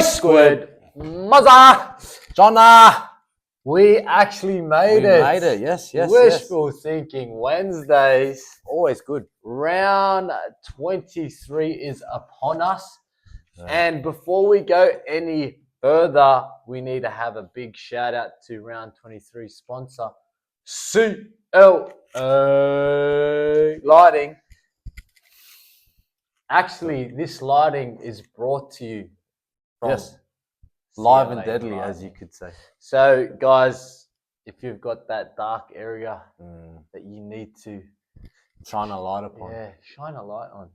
Squid, Maza, Jonna. We actually made it. We made it, yes. Wishful Thinking Wednesdays. Always good. Round 23 is upon us. And before we go any further, we need to have a big shout out to round 23 sponsor, CLA Lighting. Actually, this lighting is brought to you from Live and CLA deadly, Lighting. as you could say. So, guys, if you've got that dark area that you need to shine a light upon. Yeah, shine a light on.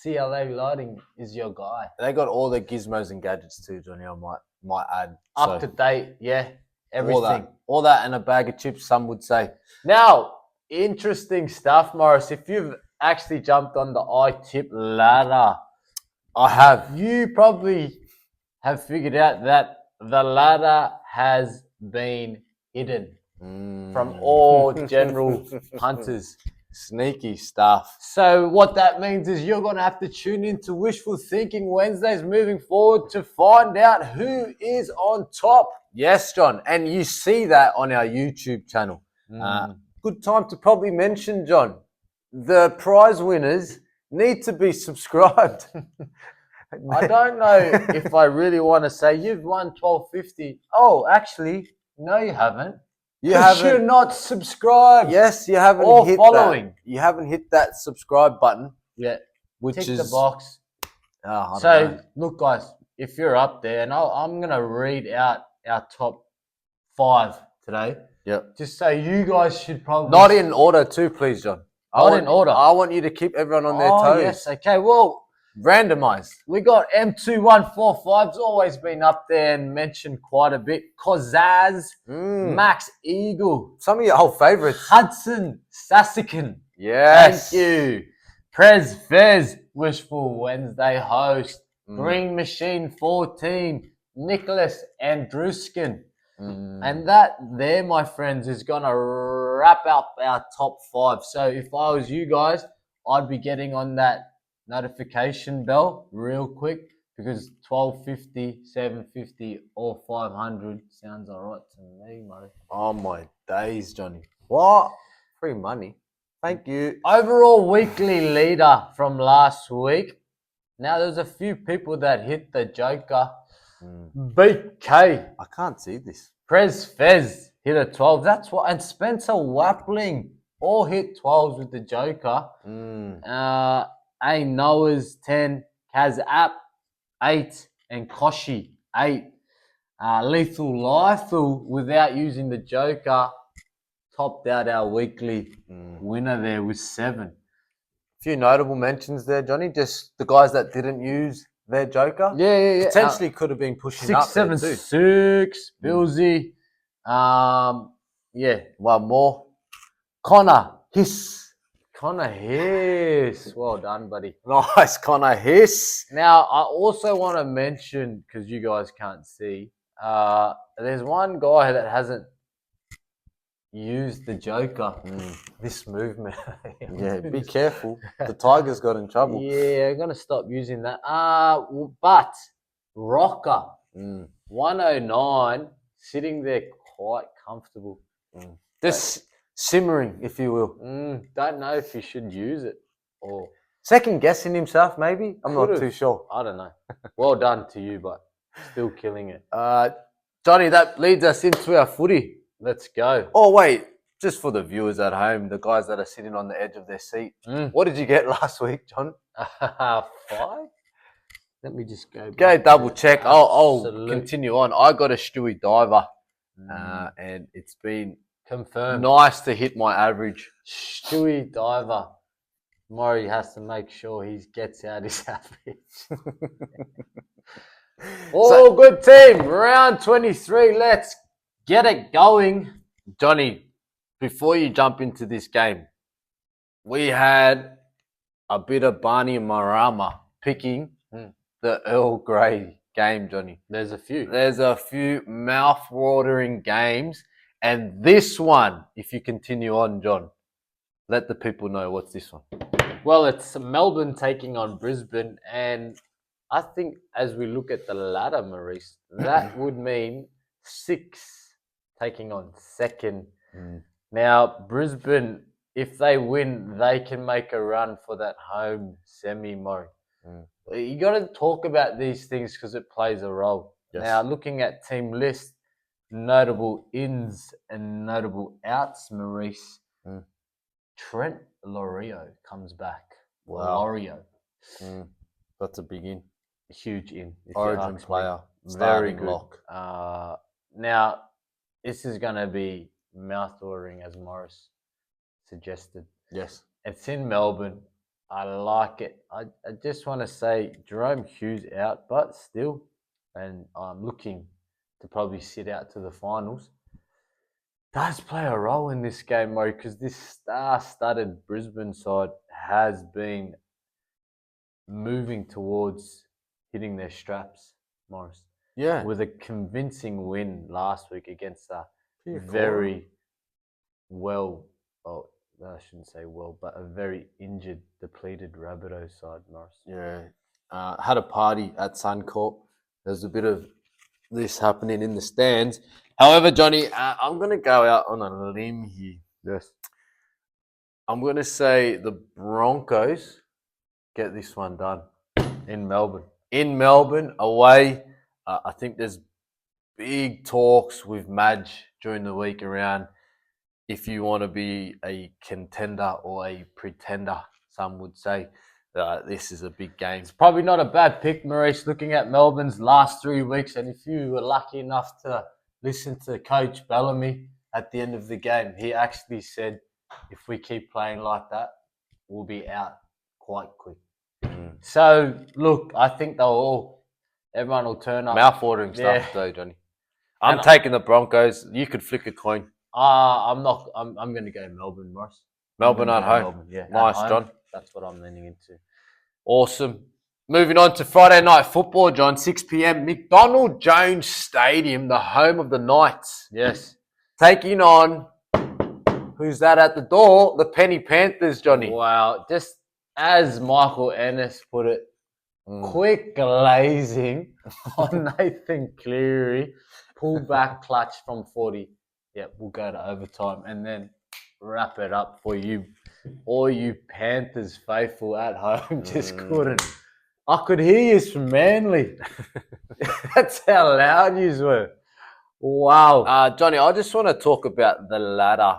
CLA Lighting is your guy. They got all the gizmos and gadgets too, Johnny, I might add. Up to date, everything. All that and a bag of chips, some would say. Now, interesting stuff, Morris. If you've actually jumped on the iTip ladder, I have. You probably have figured out that the ladder has been hidden from all general punters. Sneaky stuff. So what that means is you're going to have to tune into Wishful Thinking Wednesdays moving forward to find out who is on top. Yes, John. And you see that on our YouTube channel. Good time to probably mention, John, the prize winners need to be subscribed. I don't know if I really want to say you've won $12.50. Oh, actually, no, you haven't. You're not subscribed. Yes, you haven't hit following. That. You haven't hit that subscribe button. Yeah. Which Tick is the box. Look, guys, if you're up there, and I'm going to read out our top 5 today. Yep. Just so you guys should probably... Not in order too, please, John. In order. I want you to keep everyone on their toes. Yes, okay. Well... Randomized. We got M2145's always been up there and mentioned quite a bit. Kozaz, Max Eagle. Some of your old favourites. Hudson Sassican. Yes. Thank you. Prez Fez, Wishful Wednesday host. Green Machine 14. Nicholas Andruskin. And that there, my friends, is going to wrap up our top 5. So if I was you guys, I'd be getting on that notification bell real quick, because $12.50, $7.50 or $500 sounds all right to me, mate. Oh my days, Johnny. What? Free money. Thank you. Overall weekly leader from last week. Now there's a few people that hit the joker. BK. I can't see this. Prez Fez hit a 12. That's what. And Spencer Wappling all hit 12s with the joker. A Noah's 10, Kaz App 8, and Koshi 8. Lethal Lifel, without using the joker, topped out our weekly winner there with 7. A few notable mentions there, Johnny. Just the guys that didn't use their joker. Yeah. Potentially could have been pushing up there too. 676, Billsy. One more. Connor Hiss. Well done, buddy. Nice, Connor Hiss. Now, I also want to mention, because you guys can't see, there's one guy that hasn't used the joker. This movement. Yeah, be careful. The Tigers got in trouble. Yeah, I'm going to stop using that. But Rocker, 109, sitting there quite comfortable. Just simmering, if you will. Don't know if he should use it or second guessing himself, maybe. I'm not too sure. I don't know. Well done to you, but still killing it. Johnny, that leads us into our footy. Let's go. Oh wait, just for the viewers at home, the guys that are sitting on the edge of their seat. What did you get last week, John? 5. Let me just go. Go double check. I'll continue on. I got a Stewie diver, and it's been confirmed. Nice to hit my average. Stewie diver. Maury has to make sure he gets out his average. Good team. Round 23. Let's get it going. Johnny, before you jump into this game, we had a bit of Barney Marama picking the Earl Grey game, Johnny. There's a few. There's a few mouth-watering games. And this one, if you continue on, John, let the people know what's this one. Well, it's Melbourne taking on Brisbane, and I think as we look at the ladder, Maurice, that would mean 6 taking on second. Now, Brisbane, if they win, they can make a run for that home semi-mo. You got to talk about these things because it plays a role. Yes. Now, looking at team list, notable ins and notable outs, Maurice. Trent Lorio comes back. Wow. Lorio. That's a big in. Huge in. Origin player. Very Starting good. lock. Now, this is going to be mouth-watering, as Morris suggested. Yes. It's in Melbourne. I like it. I just want to say Jerome Hughes out, but still, and I'm looking to probably sit out to the finals. Does play a role in this game, Mo, because this star-studded Brisbane side has been moving towards hitting their straps, Morris. Yeah. With a convincing win last week against a very well, well, I shouldn't say well, but a very injured, depleted Rabbitohs side, Morris. Yeah. Had a party at Suncorp. There's a bit of this happening in the stands. However, Johnny, I'm going to go out on a limb here. Yes. I'm going to say the Broncos get this one done. In Melbourne. In Melbourne, away. I think there's big talks with Madge during the week around if you want to be a contender or a pretender, some would say. This is a big game. It's probably not a bad pick, Maurice, looking at Melbourne's last 3 weeks. And if you were lucky enough to listen to Coach Bellamy at the end of the game, he actually said, if we keep playing like that, we'll be out quite quick. So, look, I think everyone will turn up. Mouth-watering stuff, though, Johnny. I'm And taking the Broncos. You could flick a coin. I'm not. I'm going to go Melbourne, Morris. Melbourne at home. Melbourne, yeah, nice, at home. John. That's what I'm leaning into. Awesome. Moving on to Friday night football, John. 6 p.m. McDonald Jones Stadium, the home of the Knights. Yes. Taking on, who's that at the door? The Penny Panthers, Johnny. Wow. Just as Michael Ennis put it, quick glazing on Nathan Cleary. Pull back clutch from 40. Yeah, we'll go to overtime and then wrap it up for you. All you Panthers faithful at home just couldn't. I could hear you from Manly. That's how loud you were. Wow. Johnny, I just want to talk about the ladder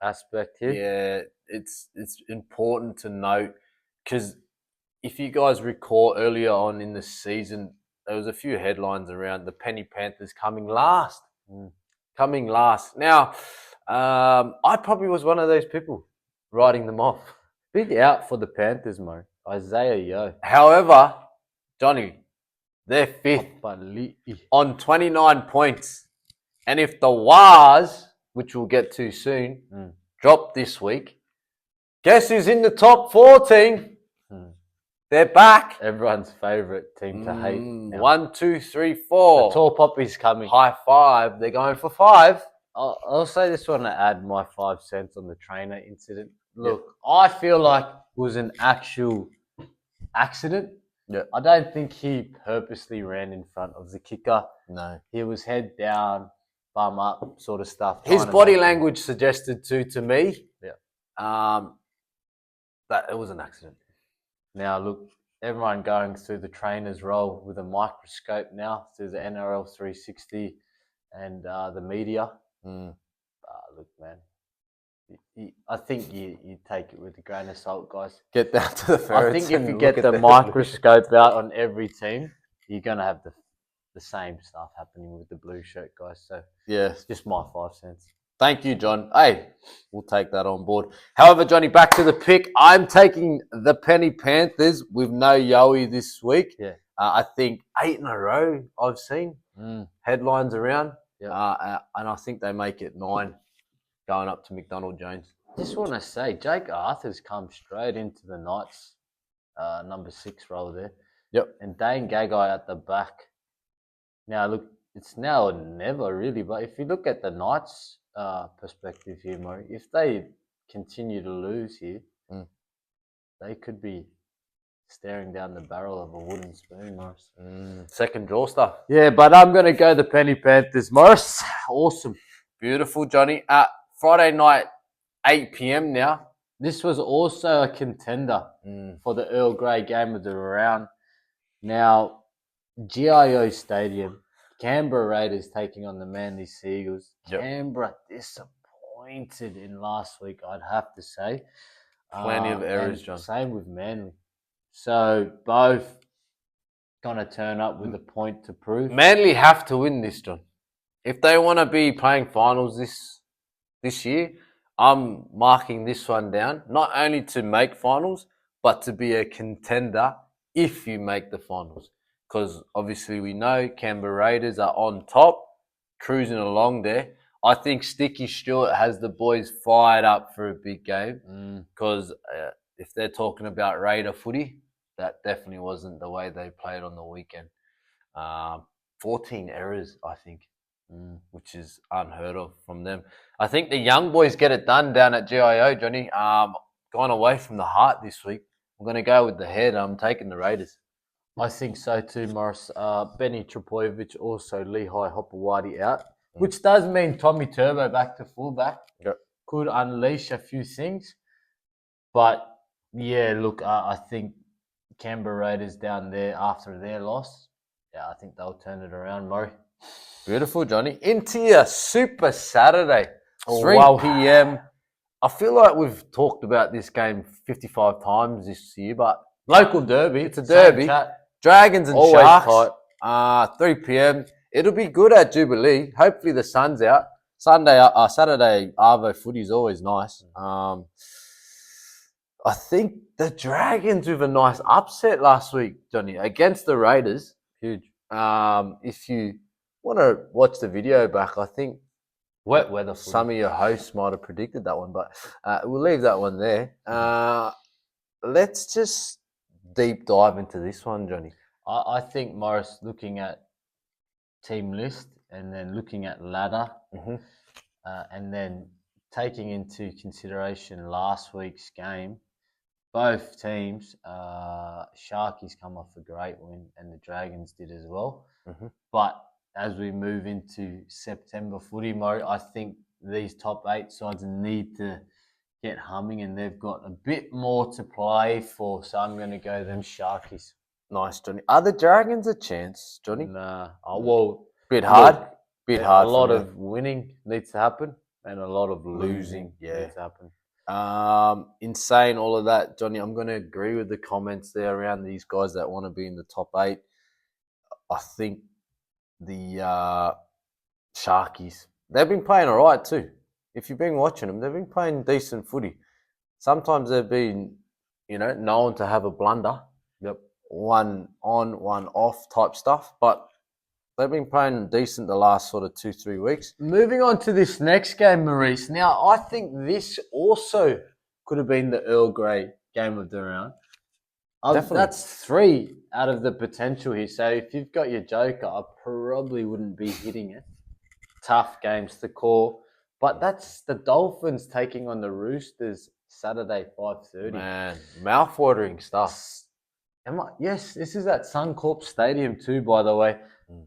aspect here. Yeah, it's important to note because if you guys recall earlier on in the season, there was a few headlines around the Penny Panthers coming last. Coming last. Now, I probably was one of those people writing them off. Big out for the Panthers, Mo. Isaiah Yo. However, Johnny, they're fifth on 29 points. And if the Wars, which we'll get to soon, drop this week, guess who's in the top 14? They're back. Everyone's favourite team to hate. 1, 2, 3, 4. The tall poppy's coming. High five. They're going for 5. I'll say this one to add my 5 cents on the trainer incident. Look, I feel like it was an actual accident. Yeah. I don't think he purposely ran in front of the kicker. No. He was head down, bum up sort of stuff. His body language suggested to me that it was an accident. Now, look, everyone going through the trainer's role with a microscope now through the NRL 360 and the media. Look, man, I think you take it with a grain of salt, guys. Get down to the ferrets. I think if you get the microscope out on every team, you're going to have the same stuff happening with the blue shirt guys. So, yes, just my 5 cents. Thank you, John. Hey, we'll take that on board. However, Johnny, back to the pick. I'm taking the Penny Panthers with no Yowie this week. Yeah. I think 8 in a row I've seen headlines around. Yeah. And I think they make it 9 going up to McDonald Jones. Just want to say, Jake Arthur's come straight into the Knights number 6 role there. Yep. And Dane Gagai at the back. Now, look, it's now or never really, but if you look at the Knights perspective here, Mo, if they continue to lose here, they could be staring down the barrel of a wooden spoon, Morris. Second draw stuff. Yeah, but I'm going to go the Penny Panthers, Morris. Awesome. Beautiful, Johnny. Friday night, 8 p.m. now. This was also a contender for the Earl Grey game of the round. Now, GIO Stadium, Canberra Raiders taking on the Manly Seagulls. Yep. Canberra disappointed in last week, I'd have to say. Plenty of errors, John. Same with Manly. So both going to turn up with a point to prove. Manly have to win this, John. If they want to be playing finals this year, I'm marking this one down, not only to make finals, but to be a contender if you make the finals. Because obviously we know Canberra Raiders are on top, cruising along there. I think Sticky Stewart has the boys fired up for a big game because if they're talking about Raider footy, that definitely wasn't the way they played on the weekend. 14 errors, I think, which is unheard of from them. I think the young boys get it done down at GIO, Johnny. Gone away from the heart this week. I'm going to go with the head. I'm taking the Raiders. I think so too, Morris. Benny Trbojevic, also Lehigh Hopewadi out, which does mean Tommy Turbo back to fullback. Yep. Could unleash a few things. But, yeah, look, I think Canberra Raiders down there after their loss, I think they'll turn it around, Murray. Beautiful, Johnny. Into your Super Saturday, 3 p.m. I feel like we've talked about this game 55 times this year, but local derby. It's a derby. Dragons and always Sharks. 3 p.m. It'll be good at Jubilee. Hopefully the sun's out. Saturday Arvo footy is always nice. I think the Dragons with a nice upset last week, Johnny, against the Raiders. Huge. If you want to watch the video back, I think wet weather footy. Some of your hosts might have predicted that one, but we'll leave that one there. Let's just deep dive into this one, Johnny. I think, Morris, looking at team list and then looking at ladder and then taking into consideration last week's game, both teams, Sharkies come off a great win and the Dragons did as well. But as we move into September footy mode, I think these top 8 sides need to get humming and they've got a bit more to play for. So I'm going to go them Sharkies. Nice, Johnny. Are the Dragons a chance, Johnny? Nah. Well, bit hard. Bit hard. A lot of winning needs to happen and a lot of losing needs to happen. Insane, all of that, Johnny. I'm going to agree with the comments there around these guys that want to be in the top 8. I think the Sharkies, they've been playing all right too. If you've been watching them, they've been playing decent footy. Sometimes they've been, known to have a blunder. Yep. One on, one off type stuff. But they've been playing decent the last sort of 2-3 weeks. Moving on to this next game, Maurice. Now, I think this also could have been the Earl Grey game of the round. Definitely. That's 3 out of the potential here. So if you've got your joker, I probably wouldn't be hitting it. Tough games to call. But that's the Dolphins taking on the Roosters Saturday, 5:30. Man, mouth-watering stuff. Yes, this is at Suncorp Stadium too, by the way.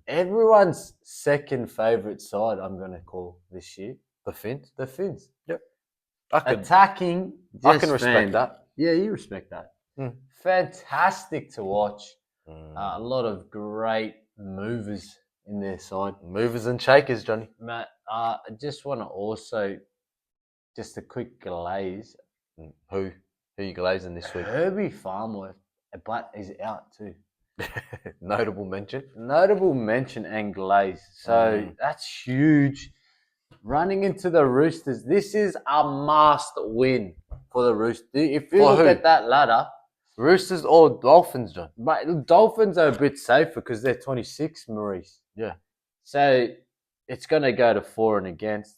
Everyone's second favourite side, I'm going to call this year. The Finns? The Finns. Yep. Attacking. I can respect that. Yeah, you respect that. Fantastic to watch. A lot of great movers in their side. Movers and shakers, Johnny. Matt, I just want to also, just a quick glaze. Who are you glazing this week? Herbie Farmworth, but is out too. Notable mention. Notable mention and glaze. So that's huge. Running into the Roosters. This is a must win for the Roosters. If you look at that ladder. Roosters or Dolphins, John? But Dolphins are a bit safer because they're 26, Maurice. Yeah. So it's going to go to 4 and against.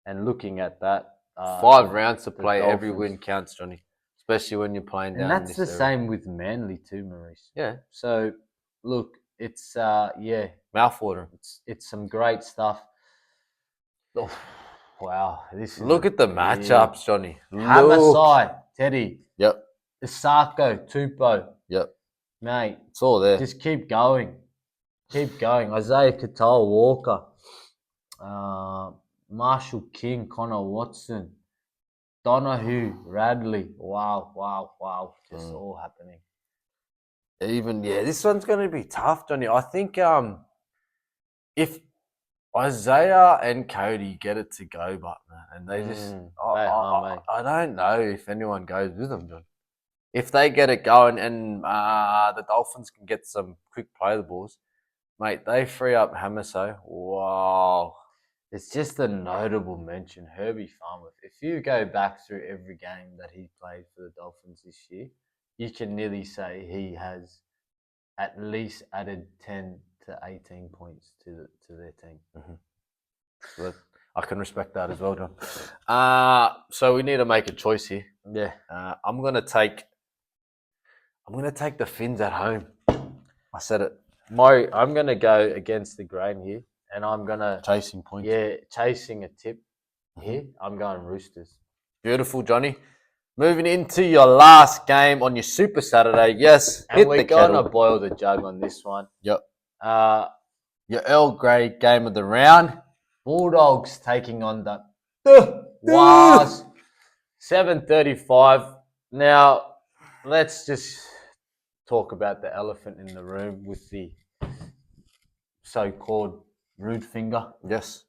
And looking at that. 5 rounds to play. Every win counts, Johnny. Especially when you're playing down. And that's the same with Manly too, Maurice. Yeah. So, look, it's, mouthwater. It's some great stuff. Oh, wow. Look at the matchups, Johnny. Hamarsai, Teddy. Yep. Isako, Tupou. Yep. Mate, It's all there. just keep going. Keep going. Isaiah Katoa Walker, Marshall King, Connor Watson, Donahue, Radley. Wow. Just all happening. This one's going to be tough, Johnny. I think if Isaiah and Cody get it to go, but man, and they just, I don't know if anyone goes with them, John. If they get it going and the Dolphins can get some quick play the balls, mate, they free up Hamiso. Wow. It's just a notable mention, Herbie Farmer. If you go back through every game that he played for the Dolphins this year, you can nearly say he has at least added 10 to 18 points to their team. So I can respect that as well, John. So we need to make a choice here. Yeah. I'm gonna take the Finns at home. I said it. I'm gonna go against the grain here, and I'm gonna Chasing points. Yeah, chasing a tip here. I'm going Roosters. Beautiful, Johnny. Moving into your last game on your Super Saturday. Yes, and we're gonna boil the jug on this one. Yep. Your Earl Grey game of the round. Bulldogs taking on the Wars. 7:35. Now, let's just talk about the elephant in the room with the so-called rude finger. Yes.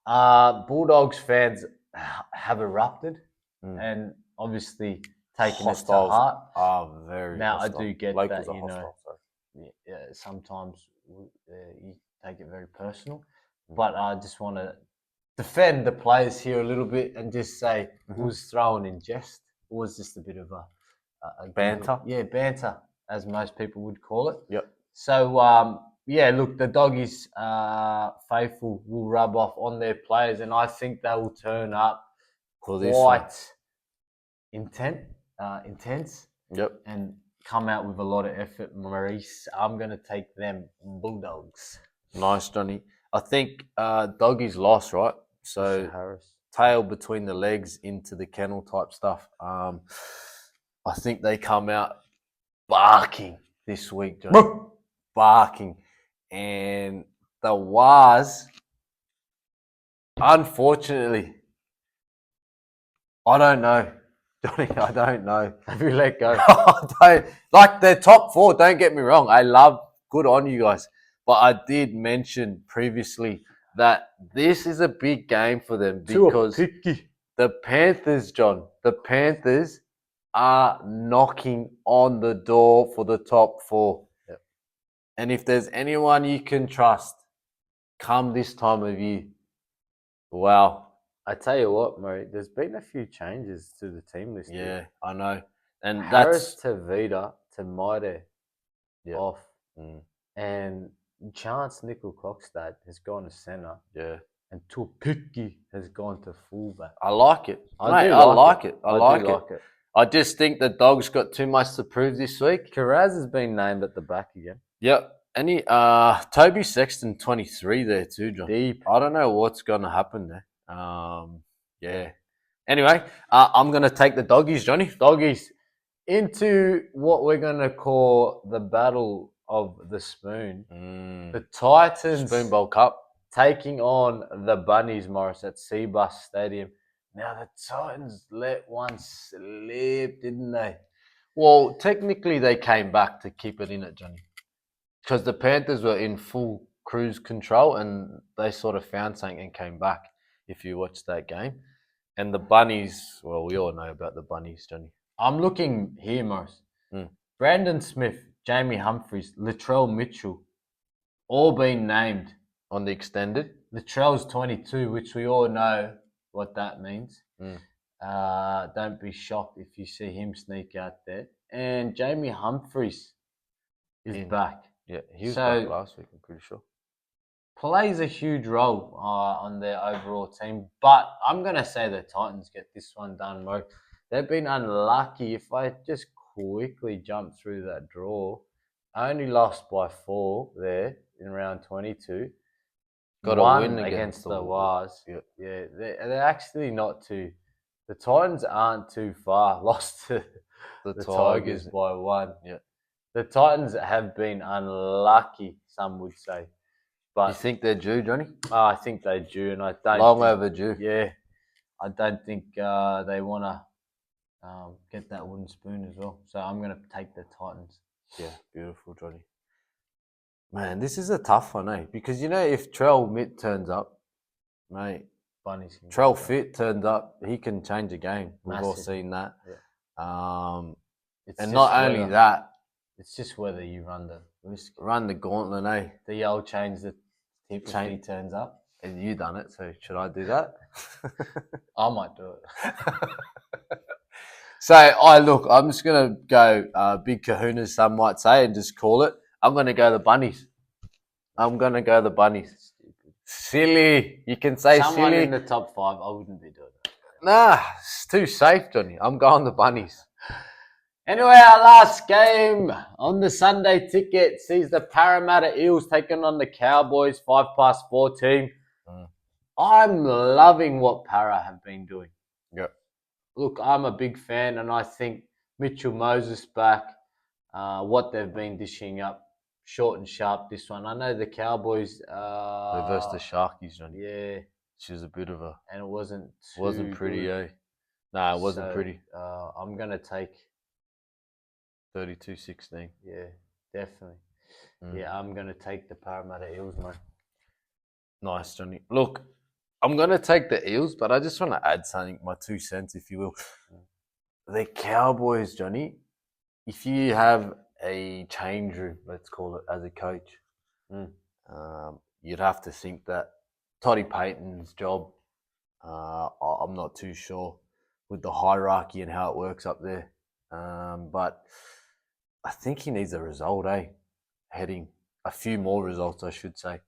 Bulldogs fans have erupted and obviously taken it to heart. Very now, hostile. I do get Locals that, sometimes you take it very personal. But I just want to defend the players here a little bit and just say it was thrown in jest. It was just a bit of a banter. Banter, as most people would call it. Yep. So, look, the doggies faithful will rub off on their players, and I think they will turn up quite intense. Yep. And come out with a lot of effort, Maurice. I'm going to take them Bulldogs. Nice, Johnny. I think doggies lost, right? So Harris. Tail between the legs into the kennel type stuff. I think they come out barking this week, Johnny. Barking. And the Wars, unfortunately, I don't know. Johnny, I don't know. Have you let go? Like, they're top four, don't get me wrong. I love, good on you guys. But I did mention previously that this is a big game for them because the Panthers, John, the Panthers are knocking on the door for the top four. Yep. And if there's anyone you can trust, come this time of year, wow. I tell you what, Murray, there's been a few changes to the team list. Yeah, I know. And Harris to Vida to Maide off. And Chance Nickel-Klokstad has gone to centre. Yeah. And Tupiki has gone to fullback. I like it. I like it. I like it. I just think the Dogs got too much to prove this week. Carraz has been named at the back again. Yep. And Toby Sexton 23 there too, John. Deep. I don't know what's going to happen there. Anyway, I'm going to take the Doggies, Johnny. Doggies into what we're going to call the Battle of the Spoon. The Titans Spoon Bowl Cup taking on the Bunnies, Morris, at Seabus Stadium. Now, the Titans let one slip, didn't they? Well, technically they came back to keep it in it, Johnny. Because the Panthers were in full cruise control and they sort of found something and came back, if you watched that game. And the Bunnies, well, we all know about the Bunnies, Johnny. I'm looking here, Morris. Brandon Smith, Jamie Humphries, Latrell Mitchell, all been named on the extended. Latrell's 22, which we all know what that means. Don't be shocked if you see him sneak out there. And Jamie Humphries is back. Yeah, he was back last week, I'm pretty sure. Plays a huge role on their overall team. But I'm going to say the Titans get this one done, Mo. They've been unlucky. If I just quickly jump through that draw, only lost by 4 there in round 22. Got a win against the Wars. Yeah, they're actually not too. The Titans aren't too far. Lost to the Tigers by 1. Yeah. The Titans have been unlucky, some would say. You But think they're due, Johnny? I think they do, and I don't Long think, overdue. yeah, I don't think they want to get that wooden spoon as well. So I'm going to take the Titans. Yeah, beautiful, Johnny. Man, this is a tough one, eh? Because you know, if Trell Mitt turns up, mate, Bunnies can Trell get that. Fit turns up, he can change a game. We've all Massive. seen that. Yeah. It's And just not only whether- that, It's just whether you run the risk. run the gauntlet, eh? The yell change the tip if he Change. turns up. And you done it, so should I do that? I might do it. So, look, I'm just going to go big kahunas, some might say, and just call it. I'm going to go the bunnies. I'm going to go the bunnies. Stupid. Silly. You can say Someone silly. in the top 5, I wouldn't be doing that. Nah, it's too safe, Johnny. I'm going the bunnies. Anyway, our last game on the Sunday ticket sees the Parramatta Eels taking on the Cowboys 5+4 team. I'm loving what Para have been doing. Yep. Look, I'm a big fan, and I think Mitchell Moses back, what they've been dishing up, short and sharp this one. I know the Cowboys... They versed the Sharkies, Johnny. Yeah. She was a bit of a... And it wasn't pretty, good. eh? No, it wasn't pretty. I'm going to take... 32-16. Yeah, definitely. Yeah, I'm going to take the Parramatta Eels, mate. Nice, Johnny. Look, I'm going to take the Eels, but I just want to add something, my 2 cents, if you will. The Cowboys, Johnny, if you have a change room, let's call it, as a coach, you'd have to think that Toddy Payton's job, I'm not too sure with the hierarchy and how it works up there. But I think he needs a result, heading a few more results, I should say.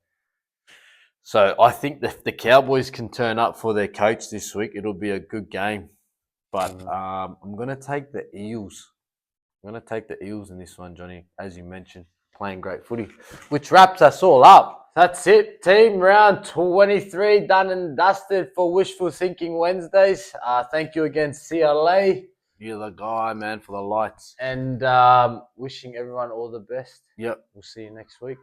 So I think that the Cowboys can turn up for their coach this week. It'll be a good game. But I'm going to take the Eels. I'm going to take the Eels in this one, Johnny, as you mentioned, playing great footy, which wraps us all up. That's it, team. Round 23 done and dusted for Wishful Thinking Wednesdays. Thank you again, CLA. You're the guy, man, for the lights. And wishing everyone all the best. Yep. We'll see you next week.